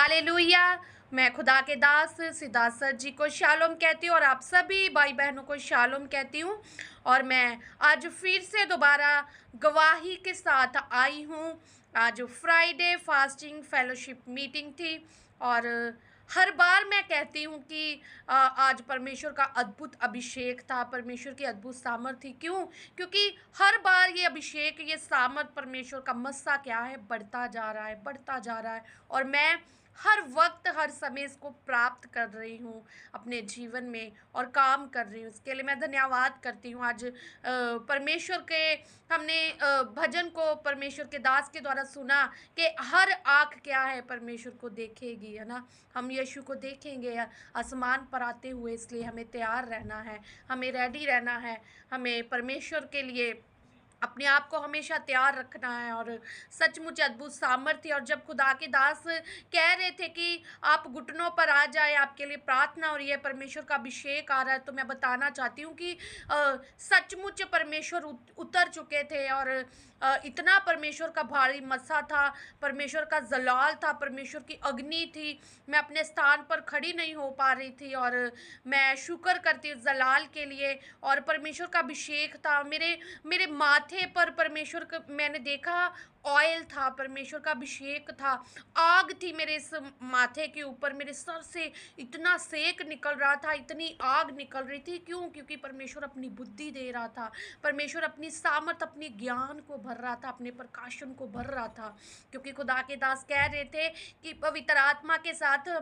Hallelujah. मैं खुदा के दास सिद्धार्थ सर जी को शालोम कहती हूँ और आप सभी भाई बहनों को शालोम कहती हूँ। और मैं आज फिर से दोबारा गवाही के साथ आई हूँ। आज फ्राइडे फास्टिंग फेलोशिप मीटिंग थी और हर बार मैं कहती हूँ कि आज परमेश्वर का अद्भुत अभिषेक था, परमेश्वर की अद्भुत सामर्थ थी। क्यों? क्योंकि हर बार ये अभिषेक, ये सामर्थ, परमेश्वर का मस्सा क्या है, बढ़ता जा रहा है, बढ़ता जा रहा है। और मैं हर वक्त हर समय इसको प्राप्त कर रही हूँ अपने जीवन में और काम कर रही हूँ। इसके लिए मैं धन्यवाद करती हूँ। आज परमेश्वर के हमने भजन को परमेश्वर के दास के द्वारा सुना कि हर आँख क्या है, परमेश्वर को देखेगी, है ना। हम यीशु को देखेंगे आसमान पर आते हुए, इसलिए हमें तैयार रहना है, हमें रेडी रहना है, हमें परमेश्वर के लिए अपने आप को हमेशा तैयार रखना है। और सचमुच अद्भुत सामर्थ्य। और जब खुदा के दास कह रहे थे कि आप घुटनों पर आ जाए, आपके लिए प्रार्थना और ये परमेश्वर का अभिषेक आ रहा है, तो मैं बताना चाहती हूँ कि सचमुच परमेश्वर उतर चुके थे। और इतना परमेश्वर का भारी मसा था, परमेश्वर का जलाल था, परमेश्वर की अग्नि थी। मैं अपने स्थान पर खड़ी नहीं हो पा रही थी और मैं शुक्र करती हूँ जलाल के लिए। और परमेश्वर का अभिषेक था मेरे मेरे माथे पर, परमेश्वर का मैंने देखा ऑयल था, परमेश्वर का अभिषेक था, आग थी मेरे इस माथे के ऊपर, मेरे सर से इतना सेक निकल रहा था, इतनी आग निकल रही थी। क्यों? क्योंकि परमेश्वर अपनी बुद्धि दे रहा था, परमेश्वर अपनी सामर्थ, अपने ज्ञान को भर रहा था, अपने प्रकाशन को भर रहा था। क्योंकि खुदा के दास कह रहे थे कि पवित्र आत्मा के साथ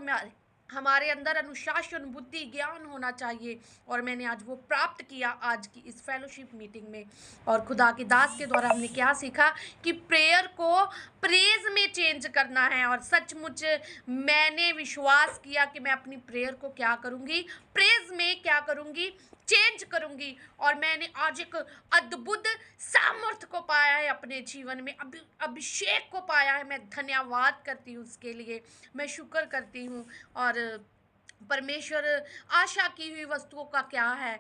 हमारे अंदर अनुशासन, बुद्धि, ज्ञान होना चाहिए। और मैंने आज वो प्राप्त किया आज की इस फेलोशिप मीटिंग में। और खुदा के दास के द्वारा हमने क्या सीखा कि प्रेयर को प्रेज में चेंज करना है। और सचमुच मैंने विश्वास किया कि मैं अपनी प्रेयर को क्या करूँगी, प्रेज में क्या करूँगी, चेंज करूँगी। और मैंने आज एक अद्भुत सामर्थ को पाया है अपने जीवन में, अभिषेक को पाया है। मैं धन्यवाद करती हूँ उसके लिए, मैं शुक्र करती हूँ। और परमेश्वर आशा की हुई वस्तुओं का क्या है,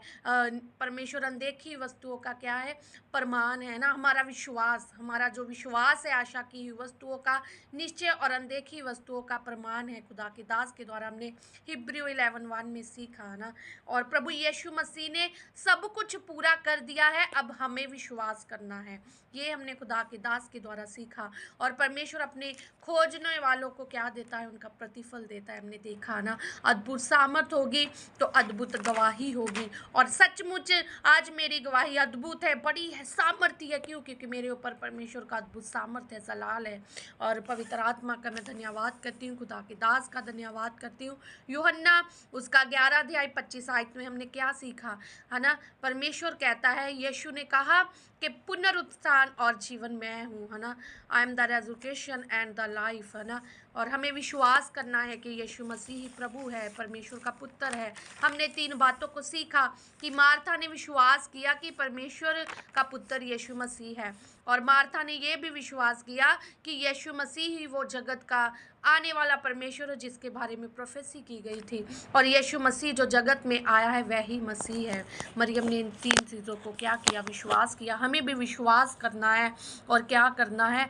परमेश्वर अनदेखी वस्तुओं का क्या है, प्रमाण है ना। हमारा विश्वास, हमारा जो विश्वास है आशा की हुई वस्तुओं का निश्चय और अनदेखी वस्तुओं का प्रमाण है। खुदा के दास के द्वारा हमने हिब्रू 11:1 में सीखा ना। और प्रभु यीशु मसीह ने सब कुछ पूरा कर दिया है, अब हमें विश्वास करना है। ये हमने खुदा के दास के द्वारा सीखा। और परमेश्वर अपने खोजने वालों को क्या देता है, उनका प्रतिफल देता है, हमने देखा ना। अद्भुत सामर्थ होगी तो अद्भुत गवाही होगी। और सचमुच आज मेरी गवाही अद्भुत है, बड़ी है, सामर्थ्य है। क्यों? क्योंकि मेरे ऊपर परमेश्वर का अद्भुत सामर्थ्य है, जलाल है। और पवित्र आत्मा का मैं धन्यवाद करती हूँ, खुदा के दास का धन्यवाद करती हूँ। यूहन्ना उसका 11 अध्याय 25 आयत में हमने क्या सीखा, है ना। परमेश्वर कहता है, यीशु ने कहा कि पुनरुत्थान और जीवन मैं हूँ, है ना। I am the resurrection and the life, है ना। और हमें विश्वास करना है कि यीशु मसीह ही प्रभु है, परमेश्वर का पुत्र है। हमने 3 बातों को सीखा कि मार्था ने विश्वास किया कि परमेश्वर का पुत्र यीशु मसीह है। और मार्था ने ये भी विश्वास किया कि यीशु मसीह ही वो जगत का आने वाला परमेश्वर है जिसके बारे में प्रोफेसी की गई थी। और यीशु मसीह जो जगत में आया है वही मसीह है। मरियम ने इन 3 चीज़ों को क्या किया, विश्वास किया। हमें भी विश्वास करना है और क्या करना है,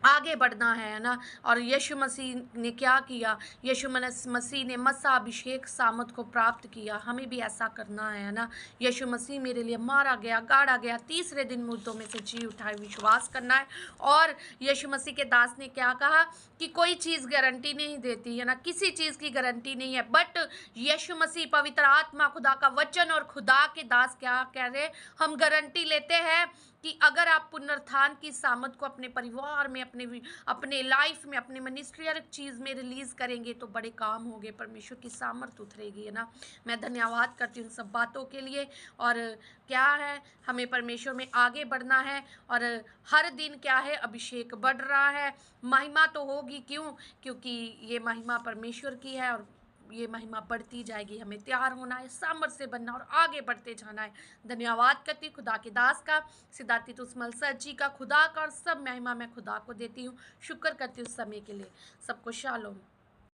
आगे बढ़ना है ना। और यीशु मसीह ने क्या किया, यीशु मसीह ने मसा अभिषेक सामर्थ को प्राप्त किया। हमें भी ऐसा करना है ना। यीशु मसीह मेरे लिए मारा गया, गाड़ा गया, तीसरे दिन मुर्दों में से जी उठाए, विश्वास करना है। और यीशु मसीह के दास ने क्या कहा कि कोई चीज़ गारंटी नहीं देती है ना, किसी चीज़ की गारंटी नहीं है, बट यीशु मसीह, पवित्र आत्मा, खुदा का वचन और खुदा के दास क्या कह रहे, हम गारंटी लेते हैं कि अगर आप पुनरुत्थान की सामर्थ को अपने परिवार में, अपने लाइफ में, अपने मिनिस्ट्रियल चीज़ में रिलीज़ करेंगे तो बड़े काम होंगे, परमेश्वर की सामर्थ उतरेगी, है ना। मैं धन्यवाद करती हूँ सब बातों के लिए। और क्या है, हमें परमेश्वर में आगे बढ़ना है। और हर दिन क्या है, अभिषेक बढ़ रहा है, महिमा तो होगी। क्यों? क्योंकि ये महिमा परमेश्वर की है और ये महिमा बढ़ती जाएगी। हमें तैयार होना है, सामर्थ से बनना और आगे बढ़ते जाना है। धन्यवाद करती हूँ खुदा के दास का, सिद्धार्थ तुस्मल सर जी का, खुदा का। और सब महिमा मैं खुदा को देती हूँ। शुक्र करती हूँ समय के लिए। सबको शालोम।